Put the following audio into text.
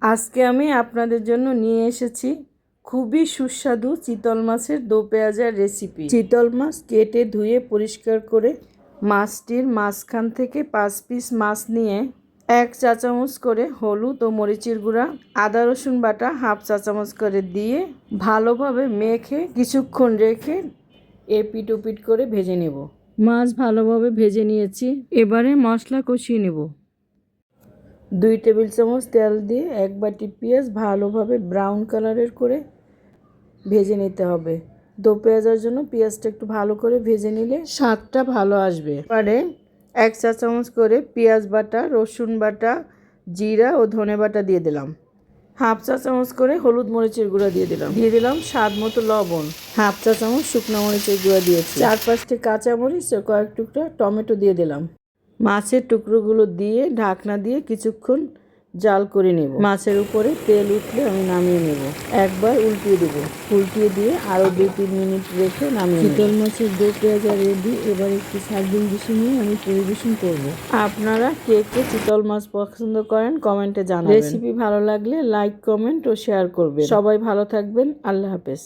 আজকে আমি আপনাদের জন্য নিয়ে এসেছি খুবই সুস্বাদু চিতল মাছের দো পেঁয়াজার রেসিপি। চিতল মাছ কেটে ধুয়ে পরিষ্কার করে মাছটির মাঝখান থেকে 5 পিস মাছ নিয়ে 1 চা চামচ করে হলুদ ও মরিচের গুঁড়া, আদা রসুন বাটা 1/2 চা চামচ করে দিয়ে ভালোভাবে মেখে কিছুক্ষণ রেখে এপিট ওপিট করে ভেজে নেব। মাছ ভালোভাবে ভেজে নিয়েছি, এবারে মশলা কষিয়ে নেব। 2 টেবিল চামচ তেল দিয়ে 1 বাটি পেঁয়াজ ভালোভাবে ব্রাউন কালারের করে ভেজে নিতে হবে। দো পেঁয়াজের জন্য পেঁয়াজটা একটু ভালো করে ভেজে নিলে স্বাদটা ভালো আসবে। এবারে 1 চা চামচ করে পেঁয়াজ বাটা, রসুন বাটা, জিরা ও ধনে বাটা দিয়ে দিলাম। 1/2 চা চামচ করে হলুদ মরিচের গুঁড়া দিয়ে দিলাম স্বাদ মতো লবণ। 1/2 চা চামচ শুকনো মরিচের গুঁড়া দিয়েছি। 4-5টি কাঁচামরিচ ও কয়েক টুকরা টমেটো দিয়ে দিলাম। মাছের টুকরোগুলো দিয়ে ঢাকনা দিয়ে কিছুক্ষণ জাল করে নেব। মাছের উপরে তেল উঠলে আমি নামিয়ে নেব। একবার উল্টিয়ে দেব, উল্টিয়ে দিয়ে আরও 2-3 মিনিট রেখে নামিয়ে নেব। চিতল মাছের দো পেঁয়াজা রেডি। এবার একটু সার্ভিং ডিশে নিয়ে আমি পরিবেশন করব। আপনারা কে কে চিতল মাছ পছন্দ করেন কমেন্টে জানাবেন। রেসিপি ভালো লাগলে লাইক, কমেন্ট ও শেয়ার করবেন। সবাই ভালো থাকবেন। আল্লাহ হাফেজ।